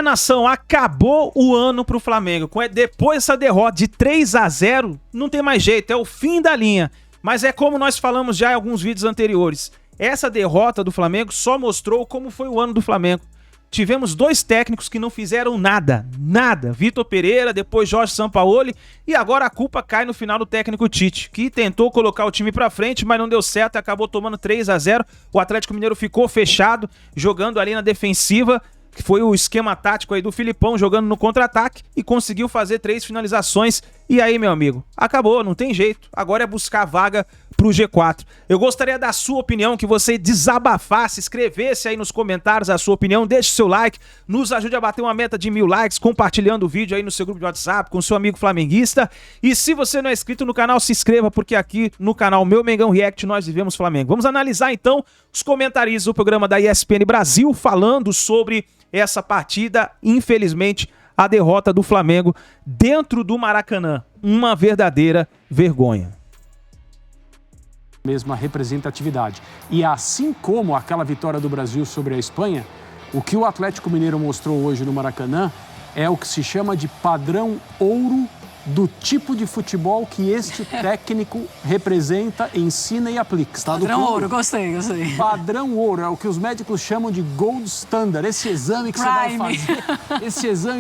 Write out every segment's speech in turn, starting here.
Nação, acabou o ano pro Flamengo. Depois dessa derrota de 3-0, não tem mais jeito, é o fim da linha. Mas é como nós falamos já em alguns vídeos anteriores. Essa derrota do Flamengo só mostrou como foi o ano do Flamengo. Tivemos 2 técnicos que não fizeram nada. Vitor Pereira, depois Jorge Sampaoli, e agora a culpa cai no final do técnico Tite, que tentou colocar o time pra frente, mas não deu certo, acabou tomando 3-0. O Atlético Mineiro ficou fechado, jogando ali na defensiva, que foi o esquema tático aí do Filipão, jogando no contra-ataque, e conseguiu fazer 3 finalizações. E aí, meu amigo, acabou, não tem jeito. Agora é buscar vaga pro G4. Eu gostaria da sua opinião, que você desabafasse, escrevesse aí nos comentários a sua opinião, deixe seu like, nos ajude a bater uma meta de 1000 likes, compartilhando o vídeo aí no seu grupo de WhatsApp, com seu amigo flamenguista. E se você não é inscrito no canal, se inscreva, porque aqui no canal Meu Mengão React nós vivemos Flamengo. Vamos analisar então os comentaristas do programa da ESPN Brasil, falando sobre essa partida, infelizmente, a derrota do Flamengo dentro do Maracanã. Uma verdadeira vergonha. Mesma representatividade. E assim como aquela vitória do Brasil sobre a Espanha, o que o Atlético Mineiro mostrou hoje no Maracanã é o que se chama de padrão ouro do tipo de futebol que este técnico representa, ensina e aplica. Padrão ouro, gostei. Padrão ouro, é o que os médicos chamam de gold standard. Esse exame que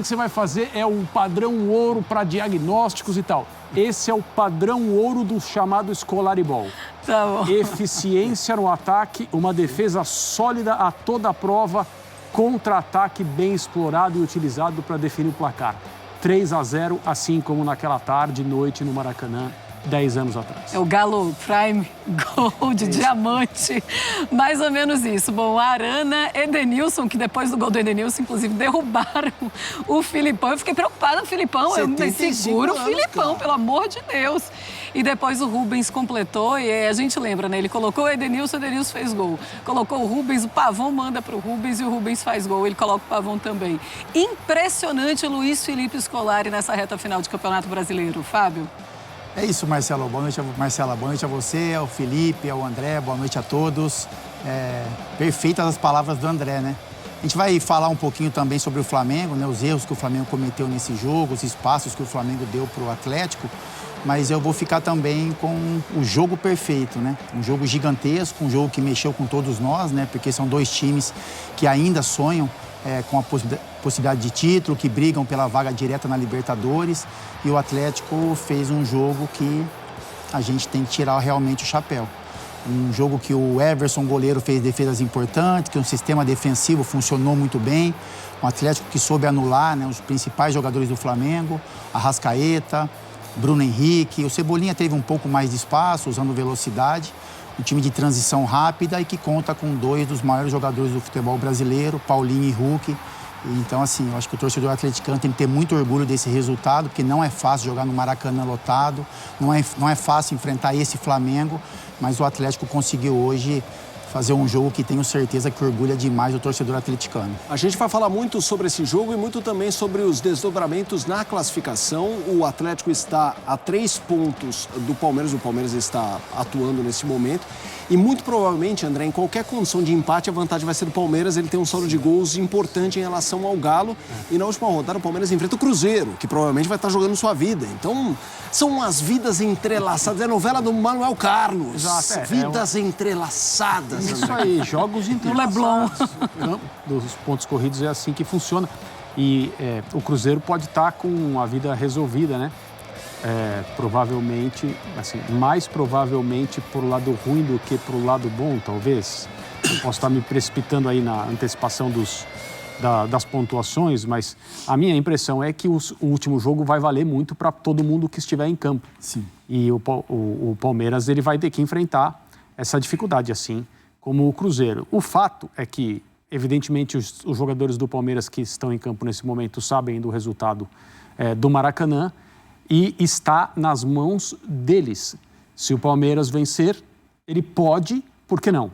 você vai fazer é o padrão ouro para diagnósticos e tal. Esse é o padrão ouro do chamado Scolari-Ball. Tá bom. Eficiência no ataque, uma defesa sólida a toda a prova, contra-ataque bem explorado e utilizado para definir o placar. 3-0, assim como naquela tarde e noite no Maracanã, 10 anos atrás. É o Galo Prime Gold, diamante, mais ou menos isso. Bom, Arana, Edenilson, que depois do gol do Edenilson, inclusive, derrubaram o Filipão. Eu fiquei preocupada com o Filipão, eu me seguro o Filipão, pelo amor de Deus. E depois o Rubens completou, e a gente lembra, né? Ele colocou o Edenilson fez gol. Colocou o Rubens, o Pavão manda pro Rubens e o Rubens faz gol. Ele coloca o Pavão também. Impressionante o Luiz Felipe Scolari nessa reta final de Campeonato Brasileiro. Fábio? É isso, Marcelo. Boa noite, Marcela. Boa noite a você, ao Felipe, ao André. Boa noite a todos. Perfeitas as palavras do André, né? A gente vai falar um pouquinho também sobre o Flamengo, né? Os erros que o Flamengo cometeu nesse jogo, os espaços que o Flamengo deu para o Atlético. Mas eu vou ficar também com o jogo perfeito, né? Um jogo gigantesco, um jogo que mexeu com todos nós, né? Porque são 2 times que ainda sonham com a possibilidade de título, que brigam pela vaga direta na Libertadores. E o Atlético fez um jogo que a gente tem que tirar realmente o chapéu. Um jogo que o Everson, goleiro, fez defesas importantes, que o sistema defensivo funcionou muito bem. Um Atlético que soube anular, né, os principais jogadores do Flamengo, Arrascaeta, Bruno Henrique. O Cebolinha teve um pouco mais de espaço, usando velocidade. Um time de transição rápida e que conta com 2 dos maiores jogadores do futebol brasileiro, Paulinho e Hulk. Então, assim, eu acho que o torcedor atleticano tem que ter muito orgulho desse resultado, porque não é fácil jogar no Maracanã lotado, não é fácil enfrentar esse Flamengo, mas o Atlético conseguiu hoje fazer um jogo que tenho certeza que orgulha demais o torcedor atleticano. A gente vai falar muito sobre esse jogo e muito também sobre os desdobramentos na classificação. O Atlético está a 3 pontos do Palmeiras, o Palmeiras está atuando nesse momento. E muito provavelmente, André, em qualquer condição de empate, a vantagem vai ser do Palmeiras. Ele tem um saldo de gols importante em relação ao Galo. E na última rodada, o Palmeiras enfrenta o Cruzeiro, que provavelmente vai estar jogando sua vida. Então, são as vidas entrelaçadas. É a novela do Manuel Carlos. Exato. Vidas entrelaçadas. Isso aí, jogos entrelaçados. Leblon. Dos pontos corridos é assim que funciona. E o Cruzeiro pode estar com a vida resolvida, né? Provavelmente, assim, mais provavelmente pro lado ruim do que pro lado bom, talvez. Eu posso estar me precipitando aí na antecipação das pontuações, mas a minha impressão é que o último jogo vai valer muito para todo mundo que estiver em campo. Sim. E o Palmeiras ele vai ter que enfrentar essa dificuldade, assim como o Cruzeiro. O fato é que, evidentemente, os jogadores do Palmeiras que estão em campo nesse momento sabem do resultado do Maracanã, e está nas mãos deles. Se o Palmeiras vencer, ele pode, por que não?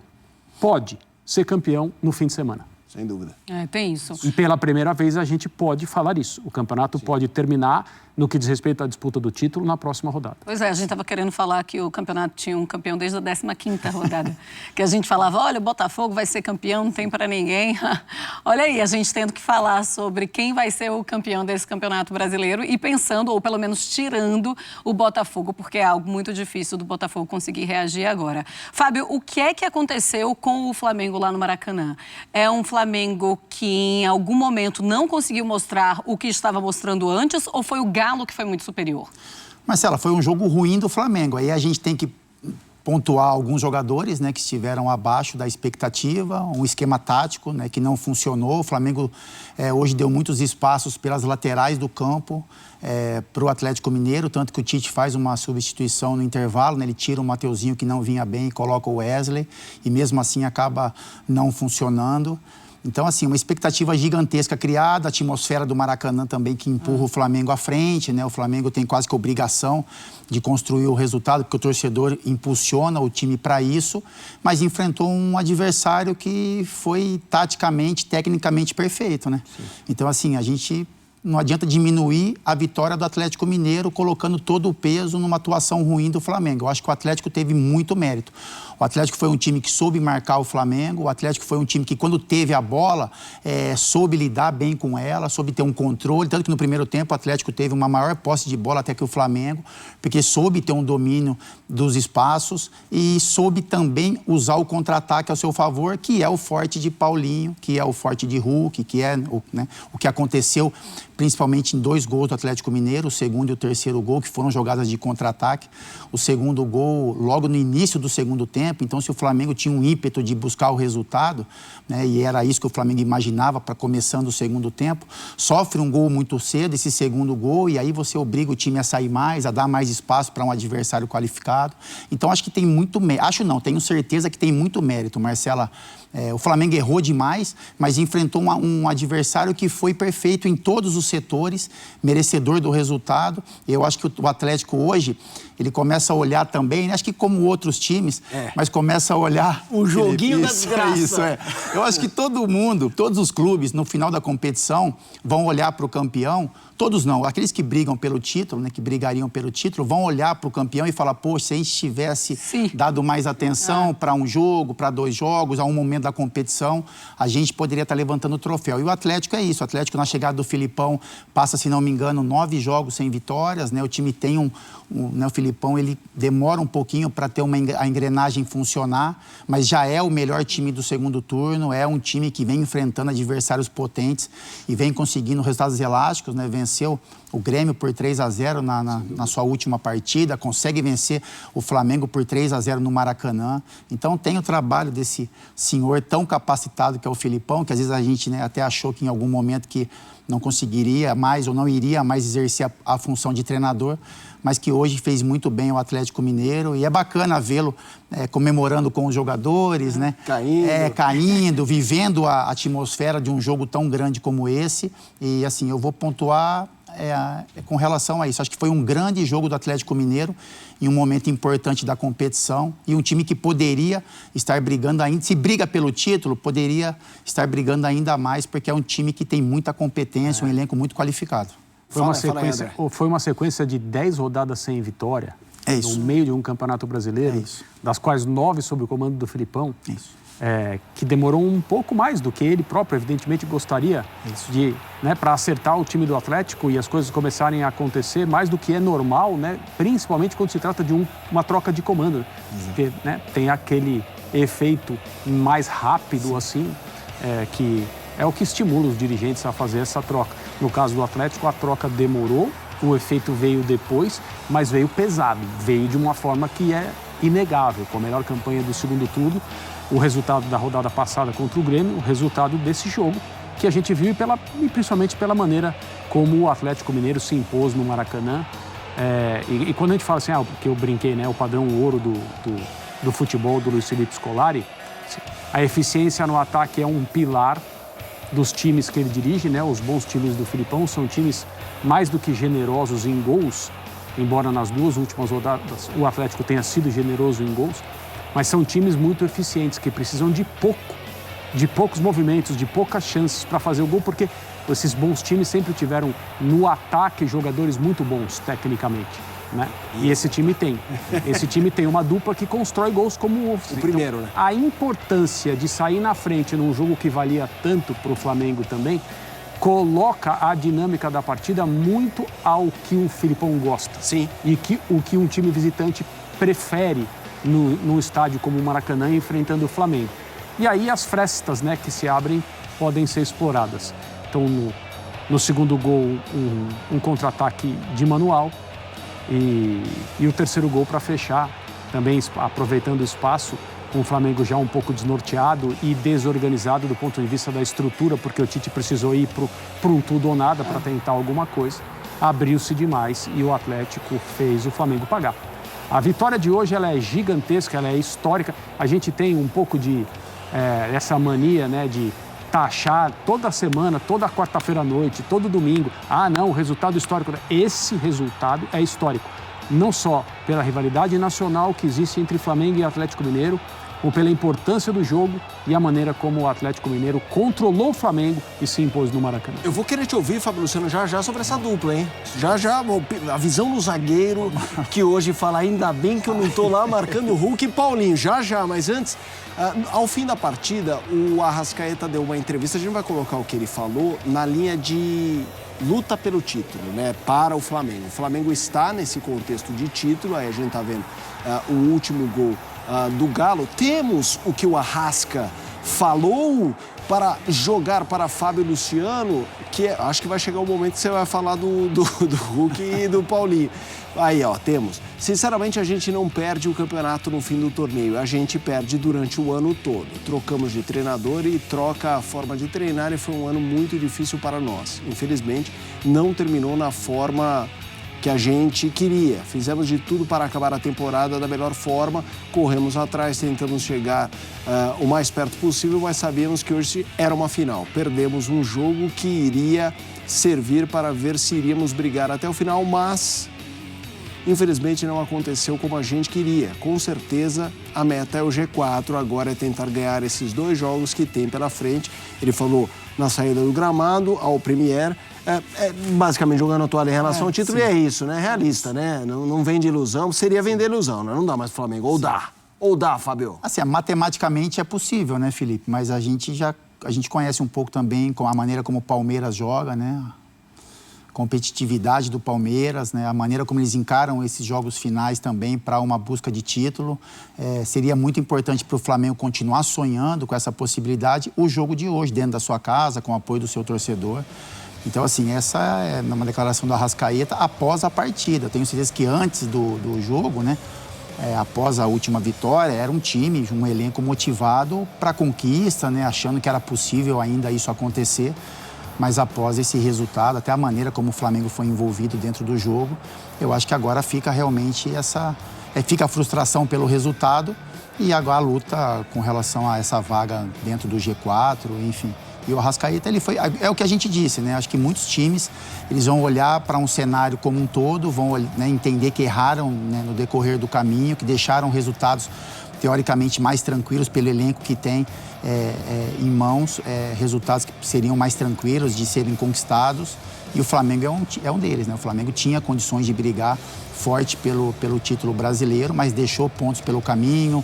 Pode ser campeão no fim de semana. Sem dúvida. Tem isso. E pela primeira vez a gente pode falar isso. O campeonato pode terminar no que diz respeito à disputa do título na próxima rodada. Pois é, a gente estava querendo falar que o campeonato tinha um campeão desde a 15ª rodada. Que a gente falava, olha, o Botafogo vai ser campeão, não tem para ninguém. Olha aí, a gente tendo que falar sobre quem vai ser o campeão desse campeonato brasileiro e pensando, ou pelo menos tirando o Botafogo, porque é algo muito difícil do Botafogo conseguir reagir agora. Fábio, o que é que aconteceu com o Flamengo lá no Maracanã? É um Flamengo que em algum momento não conseguiu mostrar o que estava mostrando antes ou foi o Galo que foi muito superior? Marcela, foi um jogo ruim do Flamengo. Aí a gente tem que pontuar alguns jogadores, né, que estiveram abaixo da expectativa, um esquema tático, né, que não funcionou. O Flamengo hoje deu muitos espaços pelas laterais do campo para o Atlético Mineiro, tanto que o Tite faz uma substituição no intervalo, né, ele tira o Mateuzinho que não vinha bem e coloca o Wesley, e mesmo assim acaba não funcionando. Então, assim, uma expectativa gigantesca criada, a atmosfera do Maracanã também que empurra o Flamengo à frente, né? O Flamengo tem quase que obrigação de construir o resultado, porque o torcedor impulsiona o time para isso, mas enfrentou um adversário que foi taticamente, tecnicamente perfeito, né? Sim. Então, assim, a gente não adianta diminuir a vitória do Atlético Mineiro colocando todo o peso numa atuação ruim do Flamengo. Eu acho que o Atlético teve muito mérito. O Atlético foi um time que soube marcar o Flamengo, o Atlético foi um time que, quando teve a bola, soube lidar bem com ela, soube ter um controle, tanto que no primeiro tempo o Atlético teve uma maior posse de bola até que o Flamengo, porque soube ter um domínio dos espaços e soube também usar o contra-ataque ao seu favor, que é o forte de Paulinho, que é o forte de Hulk, que é o que aconteceu principalmente em 2 gols do Atlético Mineiro, o segundo e o terceiro gol, que foram jogadas de contra-ataque. O segundo gol, logo no início do segundo tempo, então se o Flamengo tinha um ímpeto de buscar o resultado, né, e era isso que o Flamengo imaginava para começando o segundo tempo, sofre um gol muito cedo, esse segundo gol, e aí você obriga o time a sair mais, a dar mais espaço para um adversário qualificado. Então acho que tem muito mérito, tenho certeza que tem muito mérito, Marcela. O Flamengo errou demais, mas enfrentou um adversário que foi perfeito em todos os setores, merecedor do resultado. Eu acho que o Atlético hoje, ele começa a olhar também, acho que como outros times, mas começa a olhar... Um joguinho da desgraça. Eu acho que todo mundo, todos os clubes, no final da competição, vão olhar para o campeão, todos não, aqueles que brigam pelo título, né, que brigariam pelo título, vão olhar para o campeão e falar, poxa, se a gente tivesse dado mais atenção para um jogo, para 2 jogos, a um momento da competição, a gente poderia estar levantando o troféu. E o Atlético é isso, o Atlético na chegada do Filipão passa, se não me engano, 9 jogos sem vitórias, né? O time tem o Filipão, ele demora um pouquinho para ter a engrenagem funcionar, mas já é o melhor time do segundo turno, é um time que vem enfrentando adversários potentes e vem conseguindo resultados elásticos, né? Venceu o Grêmio por 3-0 na sua última partida, consegue vencer o Flamengo por 3-0 no Maracanã. Então tem o trabalho desse senhor tão capacitado que é o Filipão, que às vezes a gente, né, até achou que em algum momento que não conseguiria mais ou não iria mais exercer a função de treinador, mas que hoje fez muito bem o Atlético Mineiro, e é bacana vê-lo comemorando com os jogadores, né? Caindo, vivendo a atmosfera de um jogo tão grande como esse. E assim, eu vou pontuar com relação a isso. Acho que foi um grande jogo do Atlético Mineiro em um momento importante da competição, e um time que poderia estar brigando ainda, se briga pelo título, poderia estar brigando ainda mais, porque é um time que tem muita competência, um elenco muito qualificado. Foi uma sequência de 10 rodadas sem vitória, no meio de um campeonato brasileiro, das quais 9 sob o comando do Filipão, que demorou um pouco mais do que ele próprio, evidentemente, gostaria de, né, para acertar o time do Atlético e as coisas começarem a acontecer mais do que é normal, né, principalmente quando se trata de uma troca de comando, porque, né, tem aquele efeito mais rápido, assim, que é o que estimula os dirigentes a fazer essa troca. No caso do Atlético, a troca demorou, o efeito veio depois, mas veio pesado, veio de uma forma que é inegável, com a melhor campanha do segundo turno, o resultado da rodada passada contra o Grêmio, o resultado desse jogo que a gente viu e principalmente pela maneira como o Atlético Mineiro se impôs no Maracanã. E quando a gente fala assim, porque eu brinquei, né, o padrão ouro do futebol do Luiz Felipe Scolari, a eficiência no ataque é um pilar dos times que ele dirige, né? Os bons times do Filipão são times mais do que generosos em gols, embora nas 2 últimas rodadas o Atlético tenha sido generoso em gols, mas são times muito eficientes, que precisam de pouco de poucos movimentos, de poucas chances para fazer o gol, porque esses bons times sempre tiveram no ataque jogadores muito bons tecnicamente, né? E esse time tem. Esse time tem uma dupla que constrói gols como o primeiro, né? A importância de sair na frente num jogo que valia tanto para o Flamengo também coloca a dinâmica da partida muito ao que o Filipão gosta. Sim. E o que um time visitante prefere num estádio como o Maracanã enfrentando o Flamengo. E aí as frestas, né, que se abrem podem ser exploradas. Então, no segundo gol, um contra-ataque de manual e o terceiro gol para fechar, também aproveitando o espaço, com o Flamengo já um pouco desnorteado e desorganizado do ponto de vista da estrutura, porque o Tite precisou ir para um tudo ou nada para tentar alguma coisa. Abriu-se demais e o Atlético fez o Flamengo pagar. A vitória de hoje ela é gigantesca, ela é histórica. A gente tem um pouco de essa mania, né, de taxar toda semana, toda quarta-feira à noite, todo domingo. Ah, não, o resultado histórico. Esse resultado é histórico. Não só pela rivalidade nacional que existe entre Flamengo e Atlético Mineiro, ou pela importância do jogo e a maneira como o Atlético Mineiro controlou o Flamengo e se impôs no Maracanã. Eu vou querer te ouvir, Fábio Luciano, já sobre essa dupla, hein? Já, a visão do zagueiro, que hoje fala, ainda bem que eu não tô lá marcando o Hulk e Paulinho, já, mas antes, ao fim da partida, o Arrascaeta deu uma entrevista, a gente vai colocar o que ele falou na linha de luta pelo título, né, para o Flamengo. O Flamengo está nesse contexto de título, aí a gente tá vendo o último gol do Galo. Temos o que o Arrasca falou para jogar para Fábio Luciano, que acho que vai chegar o momento que você vai falar do Hulk e do Paulinho. Aí, ó, temos. Sinceramente, a gente não perde o campeonato no fim do torneio, a gente perde durante o ano todo. Trocamos de treinador e troca a forma de treinar e foi um ano muito difícil para nós. Infelizmente, não terminou na forma que a gente queria. Fizemos de tudo para acabar a temporada da melhor forma, corremos atrás, tentamos chegar o mais perto possível, mas sabíamos que hoje era uma final. Perdemos um jogo que iria servir para ver se iríamos brigar até o final, mas infelizmente não aconteceu como a gente queria. Com certeza a meta é o G4, agora é tentar ganhar esses 2 jogos que tem pela frente. Ele falou na saída do gramado ao Premier, basicamente jogando a toalha em relação ao título, sim. E é isso, né? Realista, né? Não vende ilusão, seria vender ilusão, né? Não dá mais pro Flamengo, ou dá, Fábio? Assim, matematicamente é possível, né, Felipe? Mas a gente conhece um pouco também com a maneira como o Palmeiras joga, né? Competitividade do Palmeiras, né? A maneira como eles encaram esses jogos finais também para uma busca de título. Seria muito importante para o Flamengo continuar sonhando com essa possibilidade. O jogo de hoje, dentro da sua casa, com o apoio do seu torcedor. Então, assim, essa é uma declaração do Arrascaeta após a partida. Eu tenho certeza que antes do jogo, né? Após a última vitória, era um time, um elenco motivado para a conquista, né? Achando que era possível ainda isso acontecer. Mas após esse resultado, até a maneira como o Flamengo foi envolvido dentro do jogo, eu acho que agora fica realmente fica a frustração pelo resultado e agora a luta com relação a essa vaga dentro do G4, enfim. E o Arrascaeta, é o que a gente disse, né? Acho que muitos times, eles vão olhar para um cenário como um todo, vão, né, entender que erraram, né, no decorrer do caminho, que deixaram resultados teoricamente mais tranquilos pelo elenco que tem em mãos, resultados que seriam mais tranquilos de serem conquistados. E o Flamengo é um deles, né? O Flamengo tinha condições de brigar forte pelo título brasileiro, mas deixou pontos pelo caminho,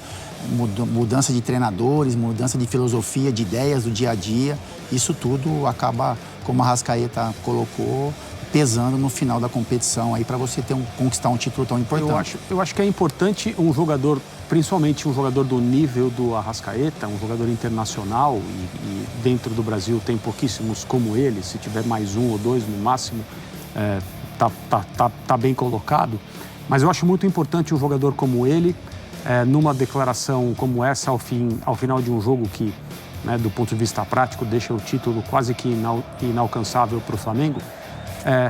mudança de treinadores, mudança de filosofia, de ideias do dia a dia. Isso tudo acaba, como a Arrascaeta colocou, pesando no final da competição aí para você conquistar um título tão importante. Eu acho que é importante um jogador, principalmente um jogador do nível do Arrascaeta, um jogador internacional e dentro do Brasil tem pouquíssimos como ele, se tiver mais 1 ou 2 no máximo, tá bem colocado. Mas eu acho muito importante um jogador como ele, numa declaração como essa ao final de um jogo que, né, do ponto de vista prático, deixa o título quase que inalcançável para o Flamengo,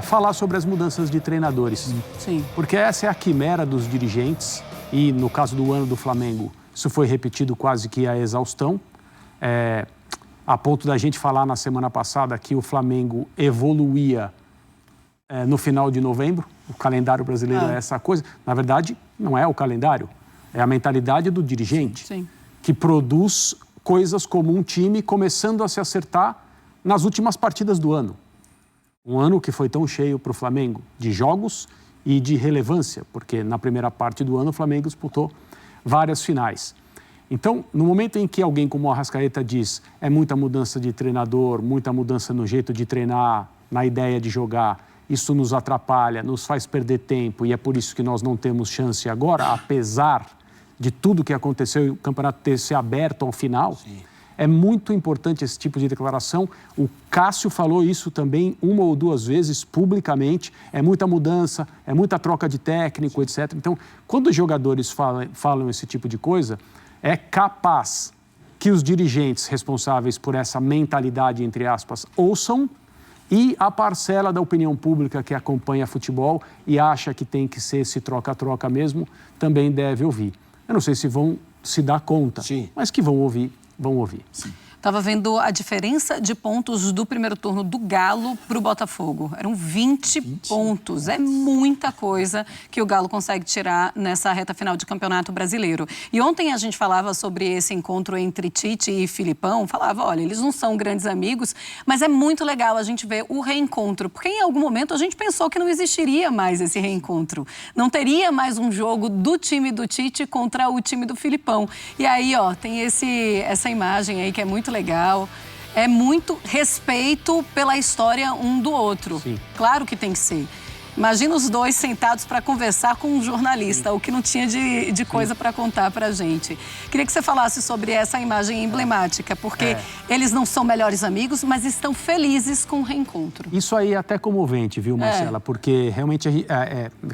falar sobre as mudanças de treinadores. Sim. Porque essa é a quimera dos dirigentes e, no caso do ano do Flamengo, isso foi repetido quase que à exaustão, a ponto da gente falar na semana passada que o Flamengo evoluía no final de novembro. O calendário brasileiro é essa coisa. Na verdade, não é o calendário, é a mentalidade do dirigente. Sim. Que produz coisas como um time começando a se acertar nas últimas partidas do ano. Um ano que foi tão cheio para o Flamengo de jogos e de relevância, porque na primeira parte do ano o Flamengo disputou várias finais. Então, no momento em que alguém como o Arrascaeta diz é muita mudança de treinador, muita mudança no jeito de treinar, na ideia de jogar, isso nos atrapalha, nos faz perder tempo e é por isso que nós não temos chance agora, apesar de tudo que aconteceu e o campeonato ter se aberto ao final. Sim. É muito importante esse tipo de declaração. O Cássio falou isso também 1 ou 2 vezes publicamente. É muita mudança, é muita troca de técnico, etc. Então, quando os jogadores falam esse tipo de coisa, é capaz que os dirigentes responsáveis por essa mentalidade, entre aspas, ouçam, e a parcela da opinião pública que acompanha futebol e acha que tem que ser esse troca-troca mesmo, também deve ouvir. Eu não sei se vão se dar conta, sim, mas que vão ouvir, vão ouvir. Sim. Estava vendo a diferença de pontos do primeiro turno do Galo para o Botafogo. Eram 20 pontos. É muita coisa que o Galo consegue tirar nessa reta final de Campeonato Brasileiro. E ontem a gente falava sobre esse encontro entre Tite e Filipão. Falava, olha, eles não são grandes amigos, mas é muito legal a gente ver o reencontro. Porque em algum momento a gente pensou que não existiria mais esse reencontro. Não teria mais um jogo do time do Tite contra o time do Filipão. E aí, ó, tem essa imagem aí que é muito legal. É muito respeito pela história um do outro. Sim. Claro que tem que ser. Imagina os dois sentados para conversar com um jornalista, o que não tinha de coisa para contar para a gente. Queria que você falasse sobre essa imagem emblemática, porque eles não são melhores amigos, mas estão felizes com o reencontro. Isso aí é até comovente, viu, Marcela? Porque realmente,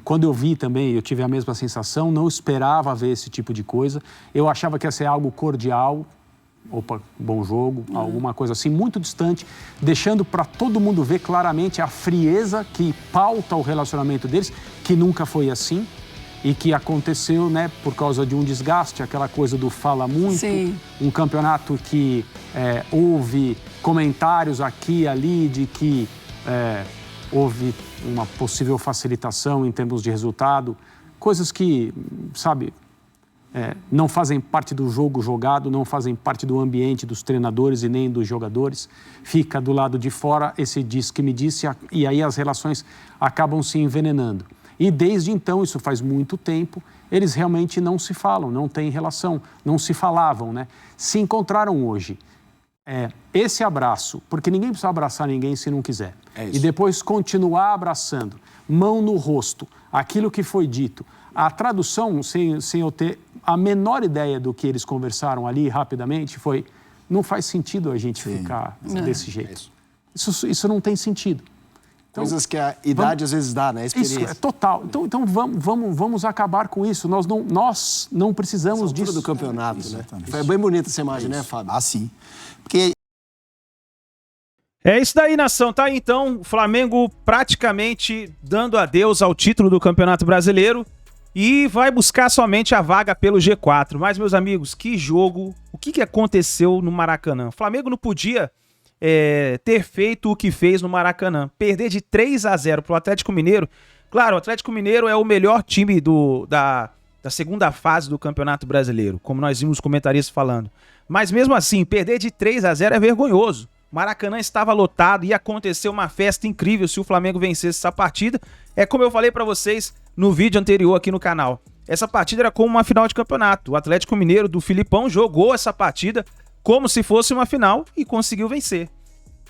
quando eu vi também, eu tive a mesma sensação, não esperava ver esse tipo de coisa. Eu achava que ia ser algo cordial, opa, bom jogo, alguma coisa assim, muito distante, deixando para todo mundo ver claramente a frieza que pauta o relacionamento deles, que nunca foi assim e que aconteceu, né, por causa de um desgaste, aquela coisa do fala muito. Sim. Um campeonato que houve comentários aqui e ali de que houve uma possível facilitação em termos de resultado, coisas que, sabe, não fazem parte do jogo jogado, não fazem parte do ambiente dos treinadores e nem dos jogadores. Fica do lado de fora esse diz que me disse e aí as relações acabam se envenenando. E desde então, isso faz muito tempo, eles realmente não se falam, não têm relação, não se falavam, né? Se encontraram hoje. Esse abraço, porque ninguém precisa abraçar ninguém se não quiser. E depois continuar abraçando, mão no rosto, aquilo que foi dito. A tradução, sem eu ter a menor ideia do que eles conversaram ali rapidamente, foi: não faz sentido a gente ficar desse jeito. Isso não tem sentido. Então, coisas que a idade às vezes dá, né? A experiência. Isso, total. Então vamos acabar com isso. Nós não precisamos disso. Do campeonato, exatamente, né? Foi bem bonita essa imagem, né, Fábio? Ah, sim. Porque... É isso daí, nação. Tá aí, então, o Flamengo praticamente dando adeus ao título do Campeonato Brasileiro e vai buscar somente a vaga pelo G4. Mas, meus amigos, que jogo! O que aconteceu no Maracanã? O Flamengo não podia ter feito o que fez no Maracanã. Perder de 3-0 pro Atlético Mineiro. Claro, o Atlético Mineiro é o melhor time da segunda fase do Campeonato Brasileiro, como nós vimos os comentaristas falando. Mas mesmo assim, perder de 3-0 é vergonhoso. O Maracanã estava lotado e ia acontecer uma festa incrível se o Flamengo vencesse essa partida. É como eu falei pra vocês no vídeo anterior aqui no canal. Essa partida era como uma final de campeonato. O Atlético Mineiro do Filipão jogou essa partida como se fosse uma final e conseguiu vencer.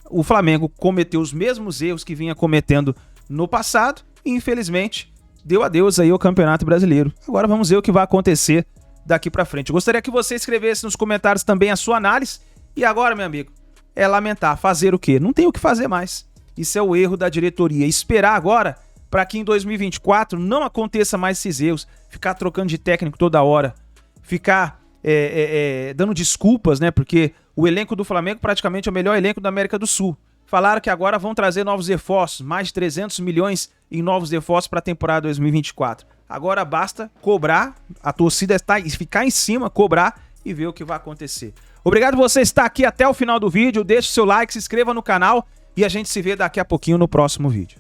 O Flamengo cometeu os mesmos erros que vinha cometendo no passado e, infelizmente, deu adeus aí ao Campeonato Brasileiro. Agora vamos ver o que vai acontecer daqui pra frente. Eu gostaria que você escrevesse nos comentários também a sua análise. E agora, meu amigo, é lamentar. Fazer o quê? Não tem o que fazer mais. Isso é o erro da diretoria. Esperar agora para que em 2024 não aconteça mais esses erros. Ficar trocando de técnico toda hora. Ficar dando desculpas, né? Porque o elenco do Flamengo praticamente é o melhor elenco da América do Sul. Falaram que agora vão trazer novos reforços. Mais de 300 milhões em novos reforços para a temporada 2024. Agora basta cobrar. A torcida ficar em cima, cobrar e ver o que vai acontecer. Obrigado por você estar aqui até o final do vídeo. Deixe seu like, se inscreva no canal e a gente se vê daqui a pouquinho no próximo vídeo.